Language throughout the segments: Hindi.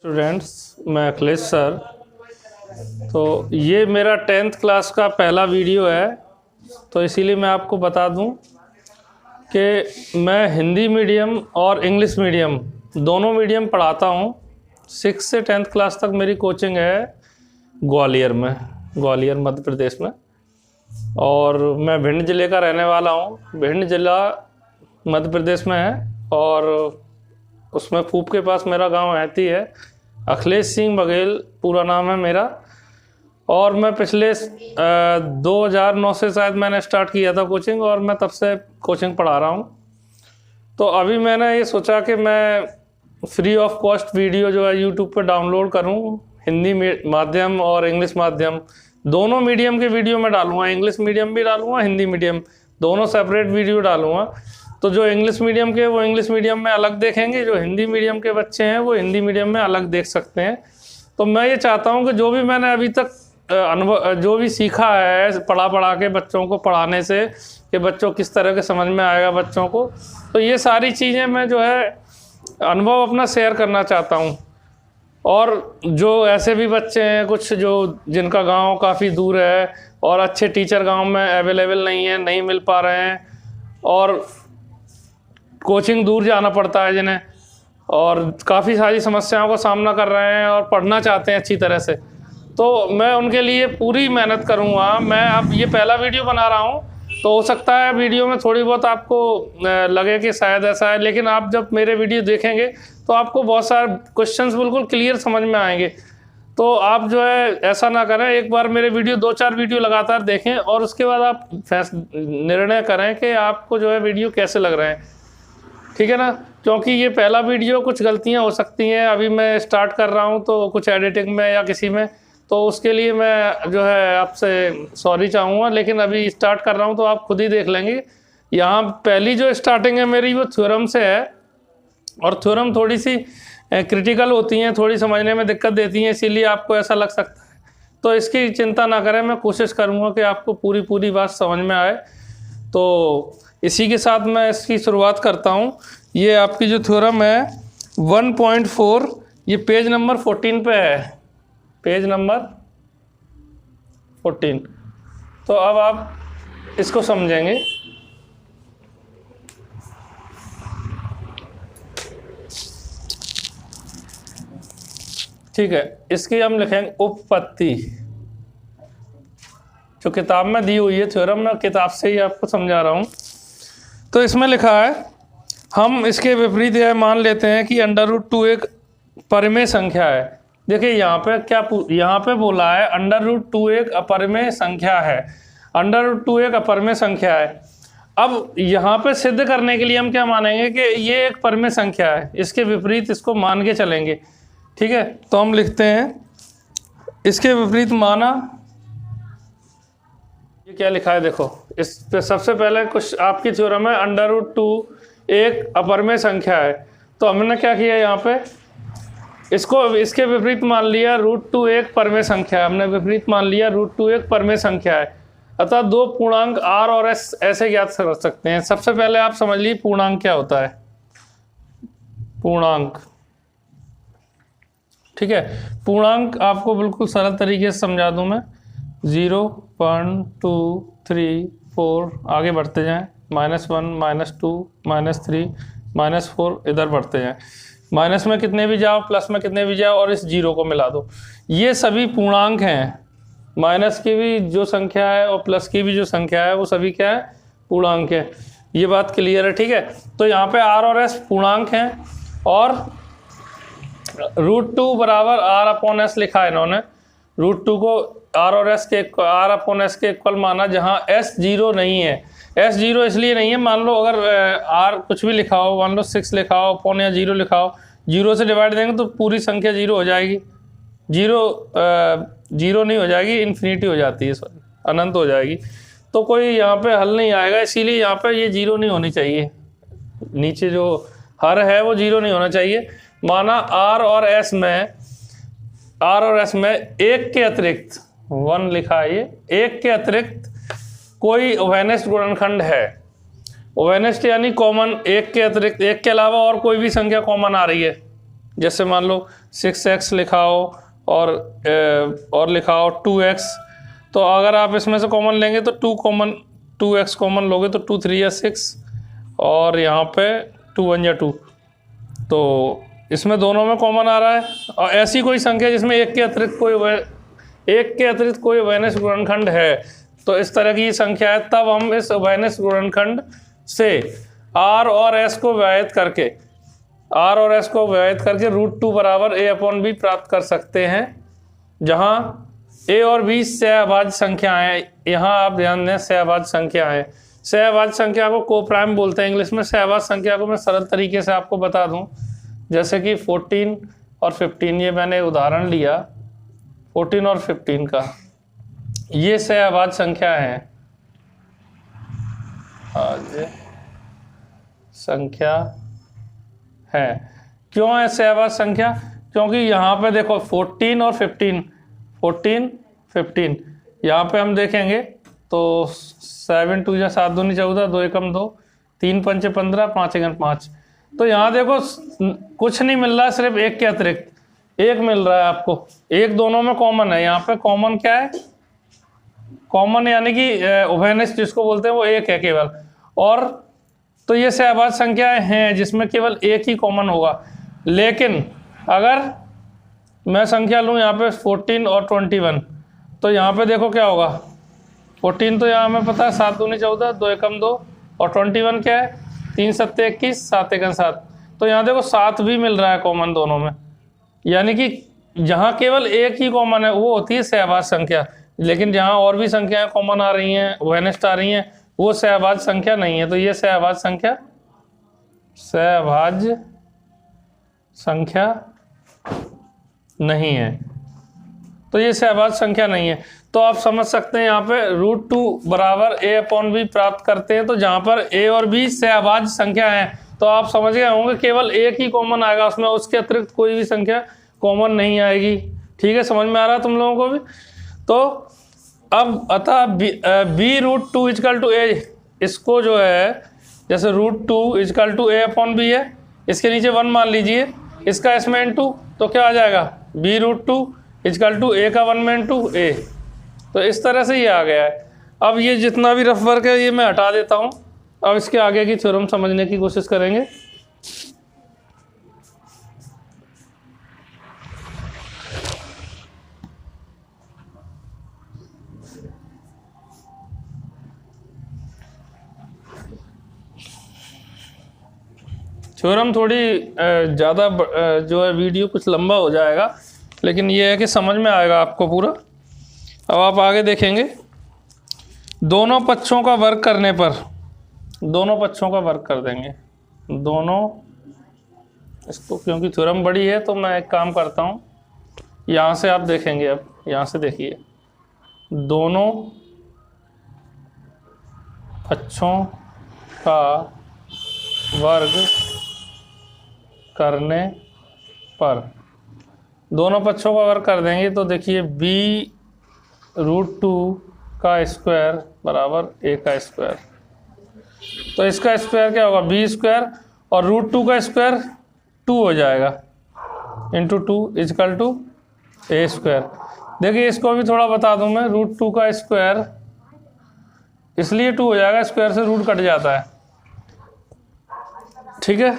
स्टूडेंट्स, मैं अखिलेश सर। तो ये मेरा 10th क्लास का पहला वीडियो है, तो इसीलिए मैं आपको बता दूं कि मैं हिंदी मीडियम और इंग्लिश मीडियम दोनों मीडियम पढ़ाता हूं। 6 से 10th क्लास तक मेरी कोचिंग है ग्वालियर में, ग्वालियर मध्य प्रदेश में। और मैं भिंड ज़िले का रहने वाला हूं। भिंड ज़िला मध्य प्रदेश में है और उसमें फूप के पास मेरा गांव रहती है। अखिलेश सिंह बघेल पूरा नाम है मेरा। और मैं पिछले 2009 से शायद मैंने स्टार्ट किया था कोचिंग, और मैं तब से कोचिंग पढ़ा रहा हूं। तो अभी मैंने ये सोचा कि मैं फ्री ऑफ कॉस्ट वीडियो जो है यूट्यूब पर डाउनलोड करूं। हिंदी माध्यम और इंग्लिश माध्यम दोनों मीडियम के वीडियो में डालूंगा। इंग्लिश मीडियम भी डालूंगा, हिंदी मीडियम दोनों सेपरेट वीडियो डालूंगा। तो जो इंग्लिश मीडियम के वो इंग्लिश मीडियम में अलग देखेंगे, जो हिंदी मीडियम के बच्चे हैं वो हिंदी मीडियम में अलग देख सकते हैं। तो मैं ये चाहता हूँ कि जो भी मैंने अभी तक अनुभव जो भी सीखा है पढ़ा के बच्चों को पढ़ाने से, कि बच्चों किस तरह के समझ में आएगा बच्चों को, तो ये सारी चीज़ें मैं जो है अनुभव अपना शेयर करना चाहता हूँ। और जो ऐसे भी बच्चे हैं कुछ जो जिनका गाँव काफ़ी दूर है और अच्छे टीचर गाँव में अवेलेबल नहीं है, नहीं मिल पा रहे हैं, और कोचिंग दूर जाना पड़ता है जिन्हें, और काफ़ी सारी समस्याओं का सामना कर रहे हैं और पढ़ना चाहते हैं अच्छी तरह से, तो मैं उनके लिए पूरी मेहनत करूँगा। मैं अब ये पहला वीडियो बना रहा हूँ, तो हो सकता है वीडियो में थोड़ी बहुत आपको लगे कि शायद ऐसा है, लेकिन आप जब मेरे वीडियो देखेंगे तो आपको बहुत सारे क्वेश्चंस बिल्कुल क्लियर समझ में आएंगे। तो आप जो है ऐसा ना करें, एक बार मेरे वीडियो 2-4 वीडियो लगातार देखें और उसके बाद आप निर्णय करें कि आपको जो है वीडियो कैसे लग रहे हैं, ठीक है ना। क्योंकि ये पहला वीडियो, कुछ गलतियां हो सकती हैं, अभी मैं स्टार्ट कर रहा हूं, तो कुछ एडिटिंग में या किसी में, तो उसके लिए मैं जो है आपसे सॉरी चाहूँगा। लेकिन अभी स्टार्ट कर रहा हूं तो आप खुद ही देख लेंगे। यहाँ पहली जो स्टार्टिंग है मेरी वो थ्योरम से है, और थ्योरम थोड़ी सी क्रिटिकल होती हैं, थोड़ी समझने में दिक्कत देती हैं, इसीलिए आपको ऐसा लग सकता है। तो इसकी चिंता ना करें, मैं कोशिश करूँगा कि आपको पूरी बात समझ में आए। तो इसी के साथ मैं इसकी शुरुआत करता हूँ। ये आपकी जो थ्योरम है 1.4, ये पेज नंबर 14 पे है, पेज नंबर 14। तो अब आप इसको समझेंगे। ठीक है, इसकी हम लिखेंगे उपपत्ति, जो किताब में दी हुई है थ्योरम, मैं किताब से ही आपको समझा रहा हूँ। तो इसमें लिखा है, हम इसके विपरीत यह मान लेते हैं कि √2 एक परिमेय संख्या है। देखिए यहाँ पे यहाँ पे बोला है √2 एक अपरिमेय संख्या है। √2 एक अपरिमेय संख्या है। अब यहाँ पे सिद्ध करने के लिए हम क्या मानेंगे कि ये एक परिमेय संख्या है, इसके विपरीत इसको मान के चलेंगे, ठीक है। तो हम लिखते हैं इसके विपरीत माना, ये क्या लिखा है देखो, इस पे सबसे पहले कुछ आपकी थ्योरम है √2 एक अपरिमेय संख्या है। तो हमने क्या किया, यहाँ पे इसको इसके विपरीत मान लिया √2 एक परिमेय संख्या है। हमने विपरीत मान लिया √2 एक परिमेय संख्या है, अतः दो पूर्णांक r और s ऐसे ज्ञात कर सकते हैं। सबसे पहले आप समझ लीजिए पूर्णांक क्या होता है। पूर्णांक, ठीक है। पूर्णांक आपको बिल्कुल सरल तरीके से समझा दूं मैं। 0, 1, 2, 3, 4 आगे बढ़ते जाएं, -1, -2, -3, -4 इधर बढ़ते जाएं। माइनस में कितने भी जाओ, प्लस में कितने भी जाओ, और इस 0 को मिला दो। ये सभी पूर्णांक हैं। माइनस की भी जो संख्या है और प्लस की भी जो संख्या है वो सभी क्या है, पूर्णांक है। ये बात क्लियर है, ठीक है। तो यहाँ पे r और s पूर्णांक हैं, और √2 बराबर r/s लिखा है इन्होंने। √2 को r और s के r/s के इक्वल माना, जहाँ s 0 नहीं है। s 0 इसलिए नहीं है, मान लो अगर r कुछ भी लिखा हो, मान लो 6 लिखा हो, अपॉन या 0 लिखा हो, 0 से डिवाइड देंगे तो पूरी संख्या 0 हो जाएगी। 0 नहीं हो जाएगी, इन्फिनिटी हो जाती है, सॉरी अनंत हो जाएगी। तो कोई यहाँ पे हल नहीं आएगा, इसीलिए यहाँ पे ये 0 नहीं होनी चाहिए। नीचे जो हर है वो 0 नहीं होना चाहिए। माना r और s में एक के अतिरिक्त 1 लिखा है, ये एक के अतिरिक्त कोई ओवेनेस्ट गुणनखंड है। ओवेनेस्ट यानी कॉमन, एक के अतिरिक्त, एक के अलावा और कोई भी संख्या कॉमन आ रही है। जैसे मान लो 6x लिखा हो और लिखा हो 2x, तो अगर आप इसमें से कॉमन लेंगे तो 2x कॉमन लोगे तो 2 3 या 6 और यहाँ पे 2 1 या 2, तो इसमें दोनों में कॉमन आ रहा है। और ऐसी कोई संख्या जिसमें एक के अतिरिक्त कोई उभयनिष्ठ गुणनखंड है, तो इस तरह की संख्या है, तब हम इस उभयनिष्ठ गुणनखंड से r और s को विभाजित करके √2 बराबर a/b प्राप्त कर सकते हैं, जहां a और b सहअभाज्य संख्याएं। यहाँ आप ध्यान दें, सहअभाज्य संख्या है। सहअभाज्य संख्या को कोप्राइम बोलते हैं इंग्लिश में। सहअभाज्य संख्या को मैं सरल तरीके से आपको बता दूं, जैसे कि 14 और 15, ये मैंने उदाहरण लिया 14 और 15 का, ये सहअभाज्य संख्या है। संख्या है। क्यों है सहअभाज्य संख्या? क्योंकि यहाँ पे देखो 14 और 15, 15 यहाँ पे हम देखेंगे तो 7 2 या 7 दूनी 14, 2 एकम 2, 3 पंच 15, 5 एकम 5। तो यहाँ देखो कुछ नहीं मिल रहा है, सिर्फ एक के अतिरिक्त एक मिल रहा है आपको। एक दोनों में कॉमन है। यहाँ पे कॉमन क्या है? कॉमन यानी कि उभयनिष्ठ जिसको बोलते हैं वो एक है केवल। और तो ये सहअभाज्य संख्याएं हैं जिसमें केवल एक ही कॉमन होगा। लेकिन अगर मैं संख्या लूँ यहाँ पे 14 और 21, तो यहाँ पे देखो क्या होगा। 14 तो यहाँ हमें पता है 7 दूनी 14, 2 एकम 2, और 21 क्या है 3 7 21, 7 एकम 7। तो यहाँ देखो 7 भी मिल रहा है कॉमन दोनों में, यानी कि जहाँ केवल एक ही कॉमन है वो होती है सहअभाज्य संख्या। लेकिन जहाँ और भी संख्याएं कॉमन आ रही हैं, उभयनिष्ठ आ रही हैं, वो सहअभाज्य संख्या नहीं है। तो ये सहअभाज्य संख्या नहीं है। तो ये सहअभाज्य संख्या नहीं है। तो आप समझ सकते हैं यहाँ पे √2 बराबर a/b प्राप्त करते हैं। तो जहाँ पर a और b सहअभाज्य संख्या है, तो आप समझ गए होंगे केवल एक ही कॉमन आएगा उसमें, उसके अतिरिक्त कोई भी संख्या कॉमन नहीं आएगी। ठीक है, समझ में आ रहा है तुम लोगों को भी? तो अब अतः b√2 इक्वल टू a, इसको जो है जैसे √2 इक्वल टू a/b है, इसके नीचे 1 मान लीजिए, इसका इसमें इनटू, तो क्या आ जाएगा b√2 इक्वल टू a का 1 में इनटू a। तो इस तरह से ये आ गया है। अब ये जितना भी रफ वर्क है ये मैं हटा देता हूँ। अब इसके आगे की थ्योरम समझने की कोशिश करेंगे। थ्योरम थोड़ी ज़्यादा जो है वीडियो कुछ लंबा हो जाएगा, लेकिन ये है कि समझ में आएगा आपको पूरा। अब आप आगे देखेंगे, दोनों पक्षों का वर्ग करने पर, दोनों पक्षों का वर्ग कर देंगे, दोनों, इसको क्योंकि थ्योरम बड़ी है तो मैं एक काम करता हूँ, यहाँ से आप देखेंगे। अब यहाँ से देखिए, दोनों पक्षों का वर्ग करने पर, दोनों पक्षों का वर्ग कर देंगे तो देखिए b√2 का स्क्वायर बराबर a का स्क्वायर। तो इसका स्क्वायर क्या होगा b² और √2 का स्क्वायर 2 हो जाएगा, इंटू 2 इक्वल टू a²। देखिए इसको भी थोड़ा बता दूं मैं, √2 का स्क्वायर इसलिए 2 हो जाएगा, स्क्वायर से रूट कट जाता है। ठीक है,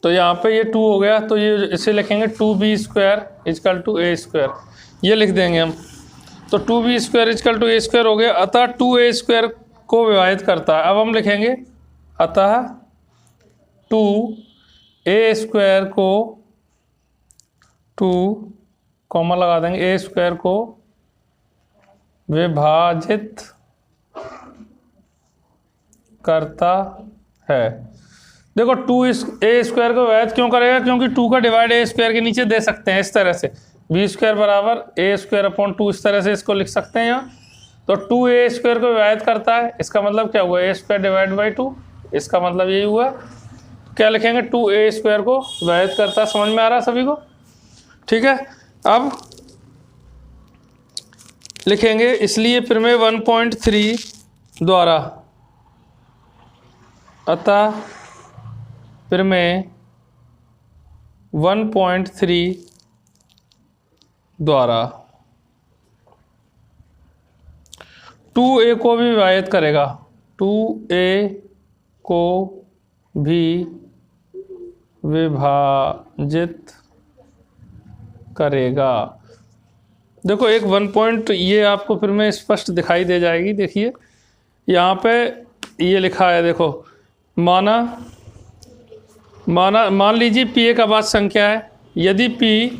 तो यहाँ पे ये 2 हो गया, तो ये इसे लिखेंगे 2b² इक्वल टू a², ये लिख देंगे हम। तो 2b² इक्वल टू a² हो गया, अतः 2a² को विभाजित करता है। अब हम लिखेंगे अतः 2a² को 2 कॉमा लगा देंगे, a² को विभाजित करता है। देखो 2a² को विभाजित क्यों करेगा? क्योंकि 2 का डिवाइड a² के नीचे दे सकते हैं इस तरह से, b² बराबर a²/2, इस तरह से इसको लिख सकते हैं यहाँ। तो 2a² को विभाजित करता है, इसका मतलब क्या हुआ a² डिवाइड बाई 2, इसका मतलब यही हुआ। तो क्या लिखेंगे 2a² को विभाजित करता है। समझ में आ रहा है सभी को? ठीक है, अब लिखेंगे इसलिए प्रमेय 1.3 द्वारा, अतः प्रमेय 1.3 द्वारा 2a को भी विभाजित करेगा, 2a को भी विभाजित करेगा। देखो एक 1 पॉइंट ये आपको फिर में स्पष्ट दिखाई दे जाएगी। देखिए यहाँ पे ये लिखा है, देखो मान लीजिए p एक अभाज्य संख्या है। यदि p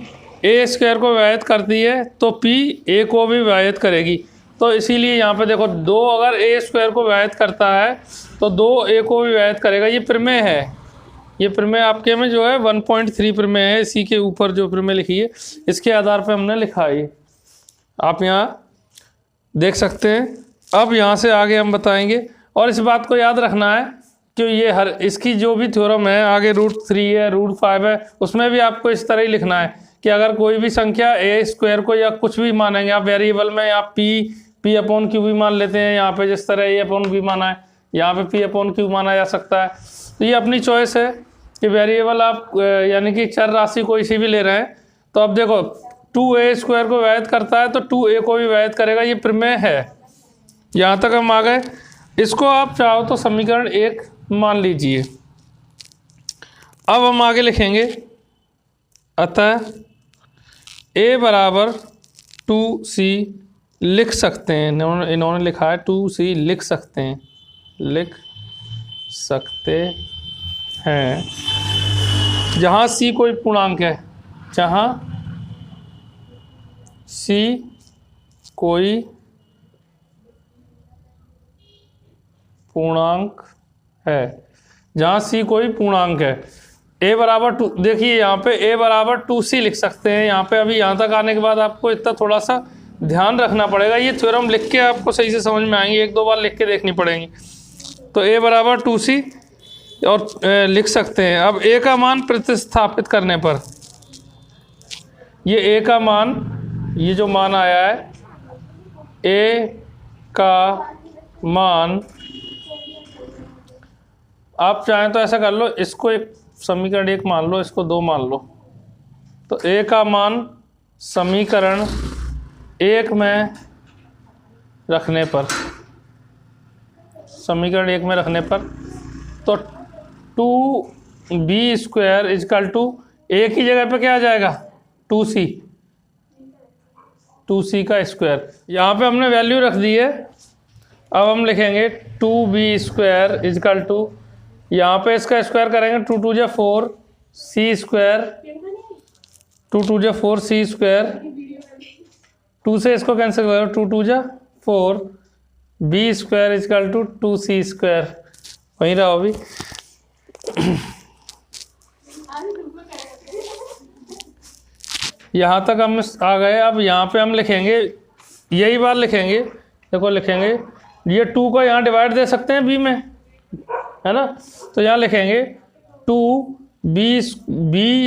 a स्क्वायर को विभाजित करती है तो p a को भी विभाजित करेगी। तो इसीलिए यहाँ पे देखो 2 अगर a स्क्वायर को विभाजित करता है तो 2a को भी विभाजित करेगा। ये प्रमेय है, ये प्रमेय आपके में जो है 1.3 प्रमेय है। इसी के ऊपर जो प्रमेय लिखी है इसके आधार पर हमने लिखा है, आप यहाँ देख सकते हैं। अब यहाँ से आगे हम बताएंगे, और इस बात को याद रखना है कि ये हर इसकी जो भी थ्योरम है आगे √3 है, √5 है, उसमें भी आपको इस तरह ही लिखना है कि अगर कोई भी संख्या a स्क्वायर को या कुछ भी मानेंगे आप वेरिएबल में, या p अपॉन क्यू भी मान लेते हैं। यहाँ पे जिस तरह a अपॉन b माना है, यहाँ पे p अपॉन क्यू माना जा सकता है। तो ये अपनी चॉइस है कि वेरिएबल आप यानी कि चर राशि कोई सी भी ले रहे हैं। तो अब देखो 2a स्क्वायर को विभाजित करता है तो 2a को भी विभाजित करेगा, ये प्रमेय है। यहाँ तक हम आ गए। इसको आप चाहो तो समीकरण 1 मान लीजिए। अब हम आगे लिखेंगे, अतः a बराबर 2c लिख सकते हैं। इन्होंने लिखा है 2c लिख सकते हैं, लिख सकते हैं जहाँ c कोई पूर्णांक है, जहाँ c कोई पूर्णांक है, जहाँ c कोई पूर्णांक है। a बराबर 2, देखिए यहाँ पे a बराबर 2c लिख सकते हैं। यहाँ पे अभी यहाँ तक आने के बाद आपको इतना थोड़ा सा ध्यान रखना पड़ेगा। ये थ्योरम लिख के आपको सही से समझ में आएंगे, 1-2 बार लिख के देखनी पड़ेंगी। तो a बराबर 2c और लिख सकते हैं। अब a का मान प्रतिस्थापित करने पर ये a का मान, ये जो मान आया है a का मान, आप चाहें तो ऐसा कर लो, इसको एक समीकरण 1 मान लो, इसको 2 मान लो। तो a का मान समीकरण 1 में रखने पर, समीकरण 1 में रखने पर तो 2b square equal to a की जगह पे क्या आ जाएगा 2c, 2c का स्क्वायर। यहाँ पे हमने वैल्यू रख दी है। अब हम लिखेंगे 2b स्क्वायर इजकल टू, यहाँ पे इसका स्क्वायर करेंगे 2 2 जा 4 c स्क्वायर, 2 2 जा 4 c स्क्वायर, 2 से इसको कैंसिल करो 2 2 जा 4 b square equal to 2c square. वहीं रहो अभी। यहाँ तक हम आ गए। अब यहाँ पे हम लिखेंगे, यही बात लिखेंगे, देखो लिखेंगे ये 2 को यहाँ डिवाइड दे सकते हैं b में, है ना। तो यहाँ लिखेंगे 2b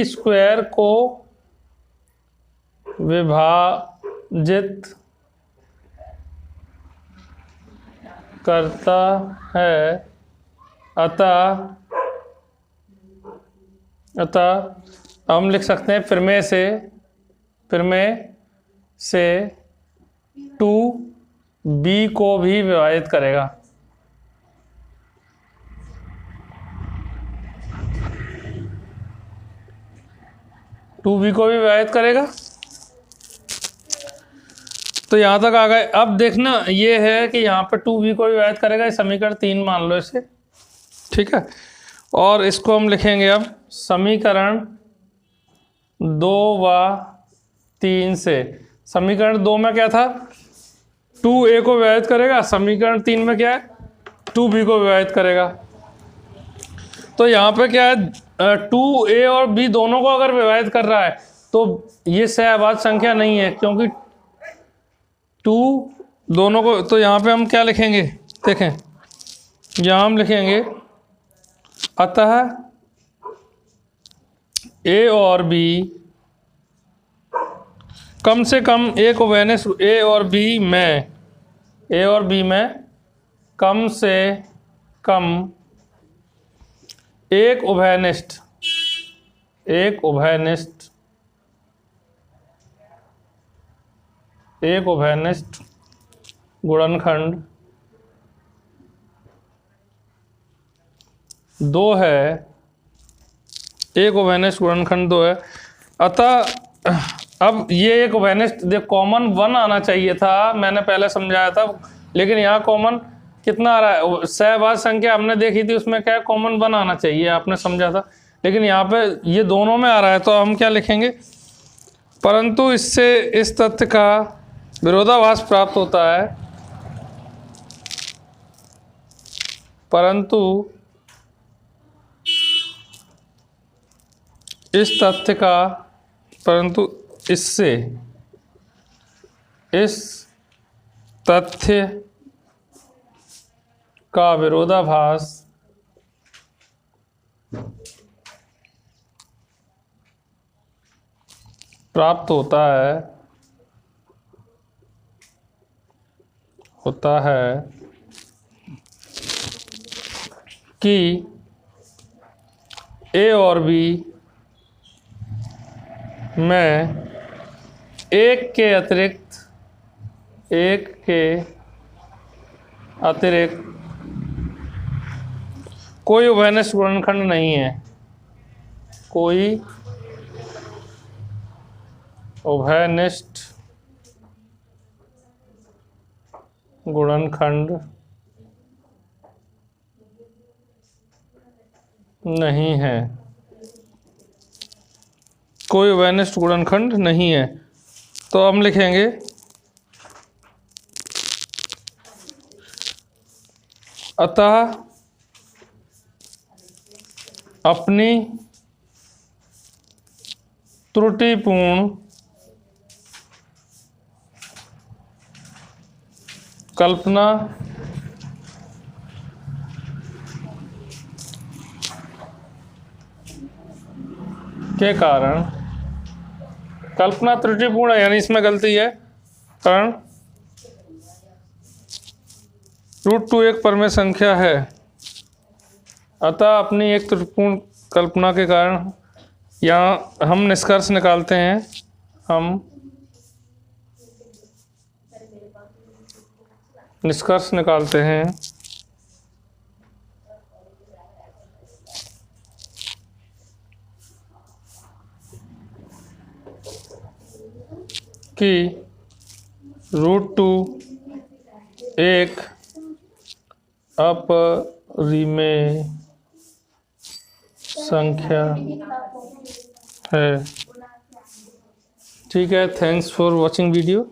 स्क्वायर को विभाजित करता है, अतः हम लिख सकते हैं प्रमेय से 2b को भी विभाजित करेगा। टू बी को भी विभाजित करेगा। तो यहाँ तक आ गए। अब देखना ये है कि यहाँ पर 2b को भी विभाजित करेगा, समीकरण 3 मान लो इसे, ठीक है। और इसको हम लिखेंगे अब समीकरण 2 व 3 से। समीकरण 2 में क्या था 2a को विभाजित करेगा, समीकरण 3 में क्या है 2b को विभाजित करेगा। तो यहाँ पे क्या है 2a और b दोनों को अगर विभाजित कर रहा है तो ये सहअभाज्य संख्या नहीं है, क्योंकि 2 दोनों को। तो यहाँ पे हम क्या लिखेंगे, देखें यहाँ हम लिखेंगे अतः a और b कम से कम एक उभयनिष्ठ a और b में कम से कम एक उभयनिष्ठ एक उभयनिष्ठ गुणनखंड दो है, एक उभयनिष्ठ गुणनखंड दो है। अतः अब ये एक उभयनिष्ठ देख कॉमन 1 आना चाहिए था, मैंने पहले समझाया था, लेकिन यहाँ कॉमन कितना आ रहा है? सहभाज्य संख्या हमने देखी थी, उसमें क्या है कॉमन 1 आना चाहिए, आपने समझा था, लेकिन यहाँ पे ये दोनों में आ रहा है, तो हम क्या लिखेंगे? परंतु इससे इस तथ्य का विरोधाभास प्राप्त होता है, परंतु इससे इस तथ्य का विरोधाभास प्राप्त होता है कि ए और बी में एक के अतिरिक्त कोई उभयनिष्ठ गुणनखंड नहीं है, कोई उभयनिष्ठ गुणनखंड नहीं है, कोई उभयनिष्ठ गुणनखंड नहीं है। तो हम लिखेंगे अतः अपनी त्रुटिपूर्ण कल्पना के कारण, कल्पना त्रुटिपूर्ण है यानी इसमें गलती है, कारण √2 एक परमेय संख्या है, अतः अपनी एक त्रुटिपूर्ण कल्पना के कारण यहाँ हम निष्कर्ष निकालते हैं, कि √2 एक अपरिमेय संख्या है। ठीक है, थैंक्स फॉर वॉचिंग वीडियो।